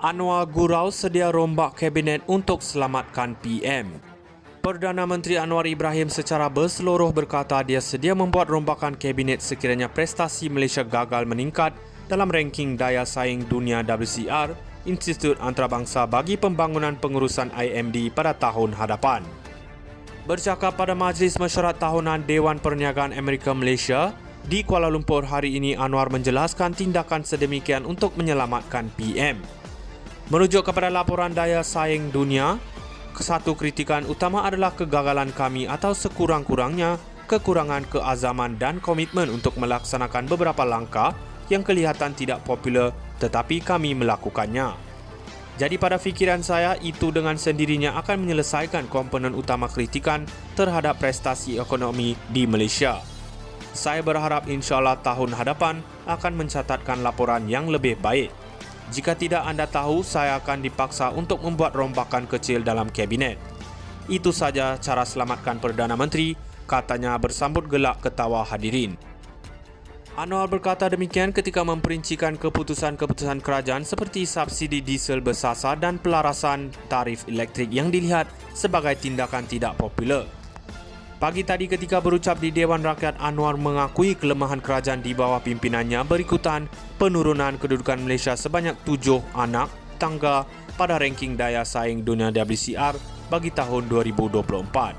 Anwar Gurau sedia rombak kabinet untuk selamatkan PM. Perdana Menteri Anwar Ibrahim secara berseluruh berkata dia sedia membuat rombakan kabinet sekiranya prestasi Malaysia gagal meningkat dalam ranking daya saing dunia WCR, Institut Antarabangsa bagi Pembangunan Pengurusan IMD pada tahun hadapan. Bercakap pada Majlis Mesyuarat Tahunan Dewan Perniagaan Amerika Malaysia di Kuala Lumpur hari ini, Anwar menjelaskan tindakan sedemikian untuk menyelamatkan PM. Merujuk kepada laporan daya saing dunia, satu kritikan utama adalah kegagalan kami atau sekurang-kurangnya kekurangan keazaman dan komitmen untuk melaksanakan beberapa langkah yang kelihatan tidak popular tetapi kami melakukannya. Jadi pada fikiran saya, itu dengan sendirinya akan menyelesaikan komponen utama kritikan terhadap prestasi ekonomi di Malaysia. Saya berharap insyaAllah tahun hadapan akan mencatatkan laporan yang lebih baik. Jika tidak anda tahu, saya akan dipaksa untuk membuat rombakan kecil dalam kabinet. Itu saja cara selamatkan Perdana Menteri, katanya bersambut gelak ketawa hadirin. Anwar berkata demikian ketika memperincikan keputusan-keputusan kerajaan seperti subsidi diesel bersasar dan pelarasan tarif elektrik yang dilihat sebagai tindakan tidak popular. Pagi tadi ketika berucap di Dewan Rakyat, Anwar mengakui kelemahan kerajaan di bawah pimpinannya berikutan penurunan kedudukan Malaysia sebanyak 7 anak tangga pada ranking daya saing dunia WCR bagi tahun 2024.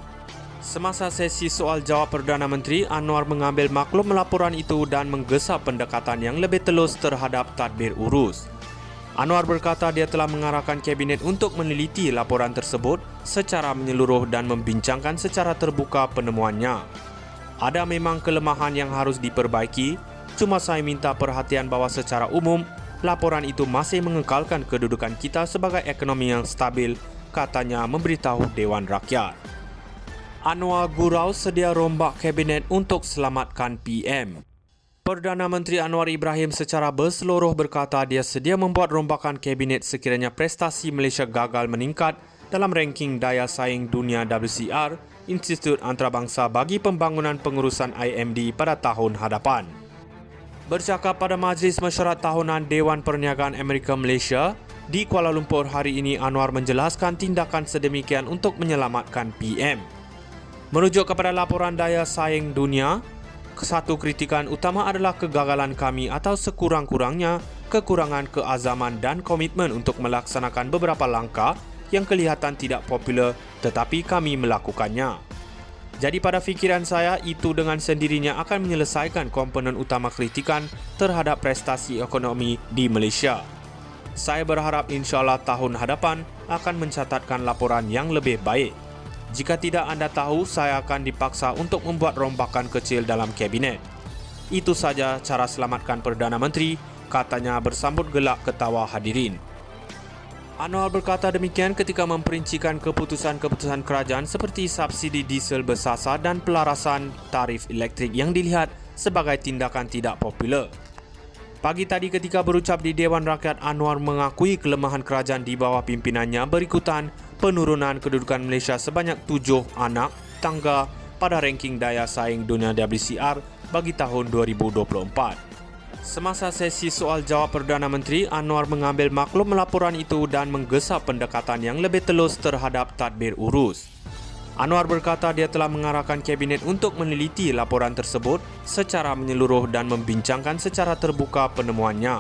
Semasa sesi soal jawab Perdana Menteri, Anwar mengambil maklum laporan itu dan menggesa pendekatan yang lebih telus terhadap tadbir urus. Anwar berkata dia telah mengarahkan kabinet untuk meneliti laporan tersebut secara menyeluruh dan membincangkan secara terbuka penemuannya. Ada memang kelemahan yang harus diperbaiki, cuma saya minta perhatian bahawa secara umum, laporan itu masih mengekalkan kedudukan kita sebagai ekonomi yang stabil, katanya memberitahu Dewan Rakyat. Anwar Gurau sedia rombak kabinet untuk selamatkan PM. Perdana Menteri Anwar Ibrahim secara berseluruh berkata dia sedia membuat rombakan kabinet sekiranya prestasi Malaysia gagal meningkat dalam ranking daya saing dunia WCR, Institut Antarabangsa bagi Pembangunan Pengurusan IMD pada tahun hadapan. Bercakap pada Majlis Mesyuarat Tahunan Dewan Perniagaan Amerika Malaysia di Kuala Lumpur hari ini, Anwar menjelaskan tindakan sedemikian untuk menyelamatkan PM. Merujuk kepada laporan daya saing dunia, satu kritikan utama adalah kegagalan kami atau sekurang-kurangnya kekurangan keazaman dan komitmen untuk melaksanakan beberapa langkah yang kelihatan tidak popular tetapi kami melakukannya. Jadi pada fikiran saya, itu dengan sendirinya akan menyelesaikan komponen utama kritikan terhadap prestasi ekonomi di Malaysia. Saya berharap insyaAllah tahun hadapan akan mencatatkan laporan yang lebih baik. Jika tidak anda tahu, saya akan dipaksa untuk membuat rombakan kecil dalam kabinet. Itu saja cara selamatkan Perdana Menteri, katanya bersambut gelak ketawa hadirin. Anwar berkata demikian ketika memperincikan keputusan-keputusan kerajaan seperti subsidi diesel bersasar dan pelarasan tarif elektrik yang dilihat sebagai tindakan tidak popular. Pagi tadi ketika berucap di Dewan Rakyat, Anwar mengakui kelemahan kerajaan di bawah pimpinannya berikutan penurunan kedudukan Malaysia sebanyak 7 anak tangga pada ranking daya saing dunia WCR bagi tahun 2024. Semasa sesi soal jawab Perdana Menteri, Anwar mengambil maklum laporan itu dan menggesa pendekatan yang lebih telus terhadap tadbir urus. Anwar berkata dia telah mengarahkan kabinet untuk meneliti laporan tersebut secara menyeluruh dan membincangkan secara terbuka penemuannya.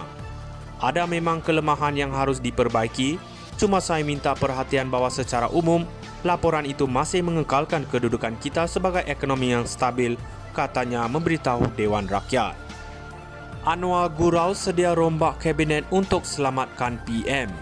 Ada memang kelemahan yang harus diperbaiki, cuma saya minta perhatian bahawa secara umum, laporan itu masih mengekalkan kedudukan kita sebagai ekonomi yang stabil, katanya memberitahu Dewan Rakyat. Anwar Gurau sedia rombak kabinet untuk selamatkan PM.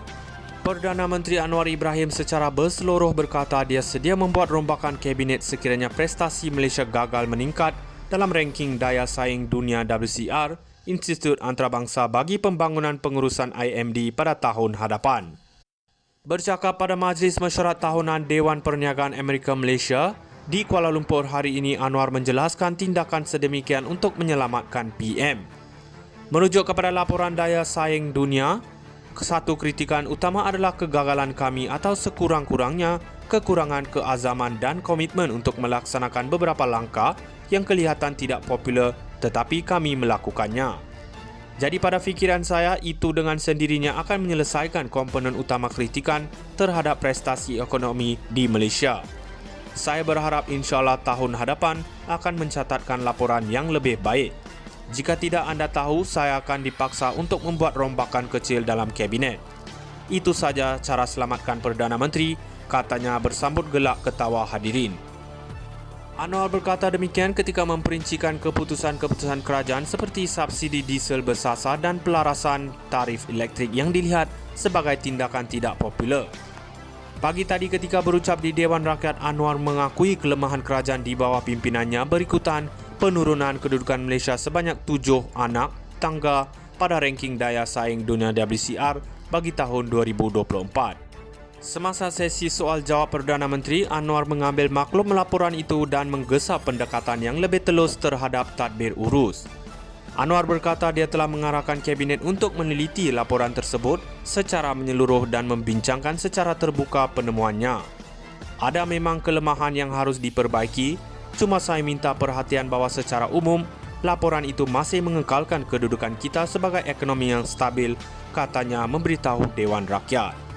Perdana Menteri Anwar Ibrahim secara berseluruh berkata dia sedia membuat rombakan kabinet sekiranya prestasi Malaysia gagal meningkat dalam ranking daya saing dunia WCR, Institut Antarabangsa bagi Pembangunan Pengurusan IMD pada tahun hadapan. Bercakap pada Majlis Mesyuarat Tahunan Dewan Perniagaan Amerika Malaysia di Kuala Lumpur hari ini, Anwar menjelaskan tindakan sedemikian untuk menyelamatkan PM. Merujuk kepada laporan daya saing dunia, satu kritikan utama adalah kegagalan kami atau sekurang-kurangnya kekurangan keazaman dan komitmen untuk melaksanakan beberapa langkah yang kelihatan tidak popular tetapi kami melakukannya. Jadi pada fikiran saya, itu dengan sendirinya akan menyelesaikan komponen utama kritikan terhadap prestasi ekonomi di Malaysia. Saya berharap insyaAllah tahun hadapan akan mencatatkan laporan yang lebih baik. Jika tidak anda tahu, saya akan dipaksa untuk membuat rombakan kecil dalam kabinet. Itu saja cara selamatkan Perdana Menteri, katanya bersambut gelak ketawa hadirin. Anwar berkata demikian ketika memperincikan keputusan-keputusan kerajaan seperti subsidi diesel bersasar dan pelarasan tarif elektrik yang dilihat sebagai tindakan tidak popular. Pagi tadi ketika berucap di Dewan Rakyat, Anwar mengakui kelemahan kerajaan di bawah pimpinannya berikutan penurunan kedudukan Malaysia sebanyak 7 anak tangga pada ranking daya saing dunia WCR bagi tahun 2024. Semasa sesi soal jawab Perdana Menteri, Anwar mengambil maklum laporan itu dan menggesa pendekatan yang lebih telus terhadap tadbir urus. Anwar berkata dia telah mengarahkan kabinet untuk meneliti laporan tersebut secara menyeluruh dan membincangkan secara terbuka penemuannya. Ada memang kelemahan yang harus diperbaiki, cuma saya minta perhatian bahawa secara umum, laporan itu masih mengekalkan kedudukan kita sebagai ekonomi yang stabil, katanya memberitahu Dewan Rakyat.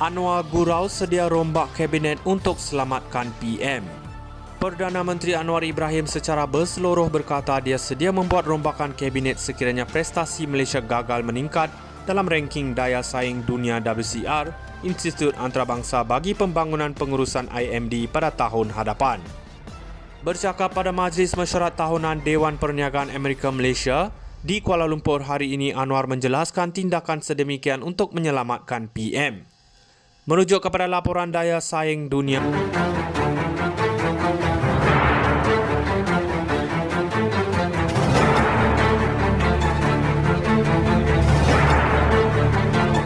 Anwar gurau sedia rombak kabinet untuk selamatkan PM. Perdana Menteri Anwar Ibrahim secara berseluruh berkata dia sedia membuat rombakan kabinet sekiranya prestasi Malaysia gagal meningkat dalam ranking daya saing dunia WCR, Institut Antarabangsa bagi Pembangunan Pengurusan IMD pada tahun hadapan. Bercakap pada Majlis Mesyuarat Tahunan Dewan Perniagaan Amerika Malaysia di Kuala Lumpur hari ini, Anwar menjelaskan tindakan sedemikian untuk menyelamatkan PM. Merujuk kepada laporan daya saing dunia